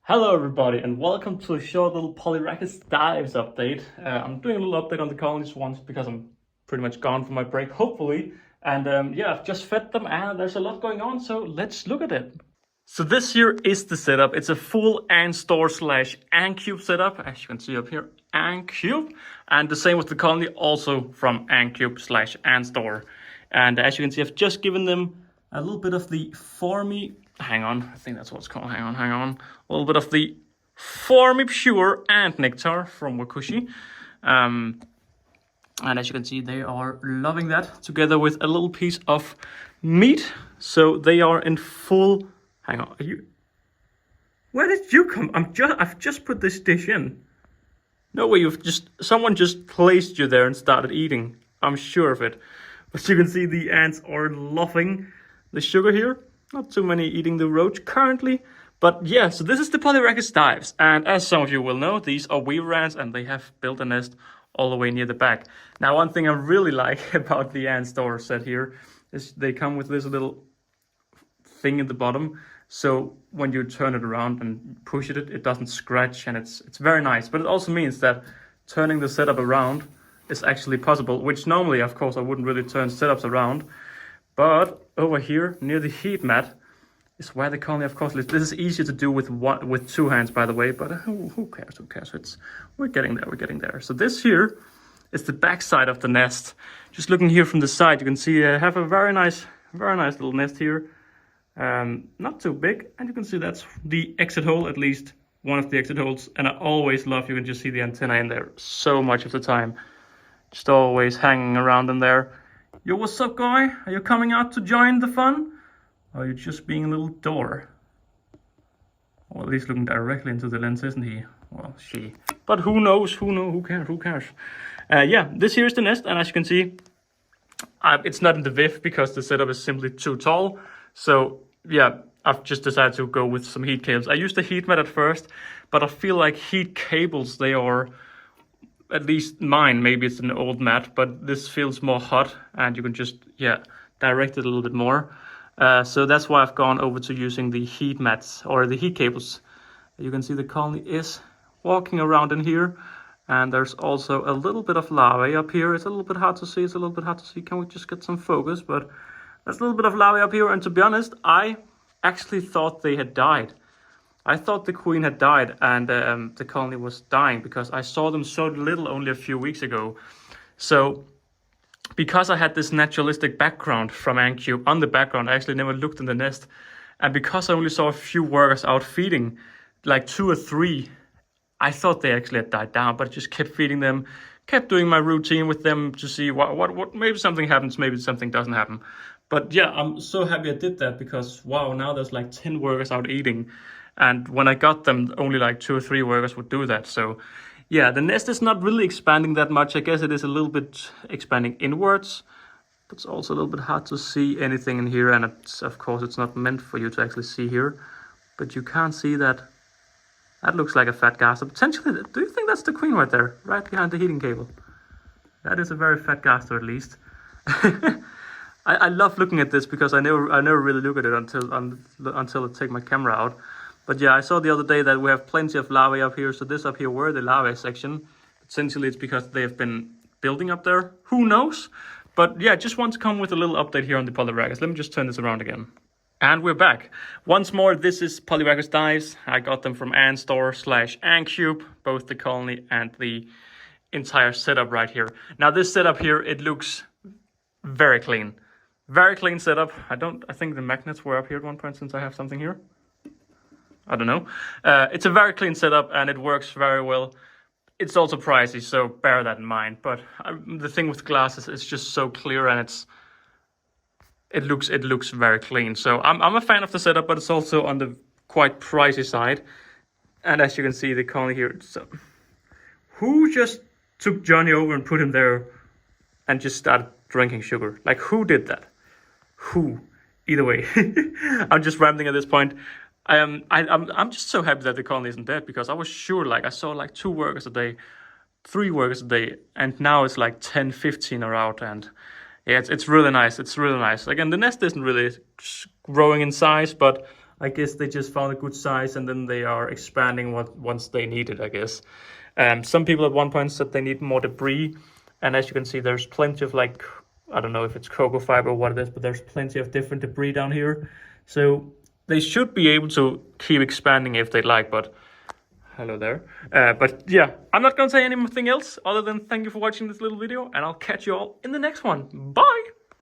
Hello everybody and welcome to a short little Polyrhachis dives update. I'm doing a little update on the colonies once because I'm pretty much gone for my break, hopefully. And yeah, I've just fed them and there's a lot going on, so let's look at it. So this here is the setup. It's a full ant store slash ant cube setup, as you can see up here, ant cube. And the same with the colony, also from ant cube slash ant store. And as you can see, I've just given them a little bit of the formy, hang on, I think that's what it's called, hang on. A little bit of the formy pure ant nectar from WaKooshi. And as you can see, they are loving that, together with a little piece of meat. So they are in full, hang on, where did you come? I've just put this dish in. No way, someone just placed you there and started eating. I'm sure of it. But you can see the ants are loving the sugar here. Not too many eating the roach currently. But yeah, so this is the Polyrhachis dives. And as some of you will know, these are weaver ants and they have built a nest all the way near the back. Now, one thing I really like about the ant store set here is they come with this little thing in the bottom. So when you turn it around and push it, it doesn't scratch, and it's very nice. But it also means that turning the setup around is actually possible, which normally, of course, I wouldn't really turn setups around. But over here, near the heat mat, is where the colony, of course, lives. This is easier to do with two hands, by the way, but who cares? We're getting there. So this here is the back side of the nest. Just looking here from the side, you can see I have a very nice little nest here. Not too big, and you can see that's the exit hole, at least one of the exit holes. And I always love, you can just see the antenna in there so much of the time. Just always hanging around in there. Yo, what's up, guy? Are you coming out to join the fun? Or are you just being a little door? Well, at least looking directly into the lens, isn't he? Well, she. But who knows? Who cares? Yeah, this here is the nest, and as you can see, it's not in the VIF because the setup is simply too tall. So yeah, I've just decided to go with some heat cables. I used the heat mat at first, but I feel like heat cables, they are, at least mine, maybe it's an old mat, but this feels more hot and you can just, yeah, direct it a little bit more. So that's why I've gone over to using the heat mats or the heat cables. You can see the colony is walking around in here, and there's also a little bit of larvae up here. It's a little bit hard to see. Can we just get some focus? But there's a little bit of larvae up here, and to be honest, I actually thought they had died. I thought the queen had died and the colony was dying because I saw them so little only a few weeks ago. So because I had this naturalistic background from AntCube on the background, I actually never looked in the nest. And because I only saw a few workers out feeding, like 2 or 3, I thought they actually had died down, but I just kept feeding them, kept doing my routine with them to see what maybe something happens, maybe something doesn't happen. But yeah, I'm so happy I did that because wow, now there's like 10 workers out eating. And when I got them, only like 2 or 3 workers would do that. So yeah, the nest is not really expanding that much. I guess it is a little bit expanding inwards. But it's also a little bit hard to see anything in here. And it's, of course, it's not meant for you to actually see here. But you can't see that. That looks like a fat gaster. Potentially, do you think that's the queen right there? Right behind the heating cable. That is a very fat gaster, at least. I love looking at this because I never really look at it until I take my camera out. But yeah, I saw the other day that we have plenty of larvae up here. So this up here were the larvae section. Essentially, it's because they have been building up there. Who knows? But yeah, just want to come with a little update here on the Polyrhachis. Let me just turn this around again. And we're back. Once more, this is Polyrhachis dives. I got them from Ant Store / Ant Cube, both the colony and the entire setup right here. Now this setup here, it looks very clean. Very clean setup. I think the magnets were up here at one point since I have something here. I don't know. It's a very clean setup and it works very well. It's also pricey, so bear that in mind. But the thing with glasses is just so clear and it looks very clean. So I'm a fan of the setup, but it's also on the quite pricey side. And as you can see, the colony here. So who just took Johnny over and put him there and just started drinking sugar? Like, who did that? Who? Either way, I'm just rambling at this point. I'm just so happy that the colony isn't dead because I was sure, like, I saw like 2 workers a day, 3 workers a day, and now it's like 10, 15 are out, and yeah, it's really nice. It's really nice. Again, the nest isn't really growing in size, but I guess they just found a good size and then they are expanding once they need it, I guess. Some people at one point said they need more debris. And as you can see, there's plenty of like, I don't know if it's cocoa fiber or what it is, but there's plenty of different debris down here. So they should be able to keep expanding if they like, but hello there. But yeah, I'm not going to say anything else other than thank you for watching this little video, and I'll catch you all in the next one. Bye!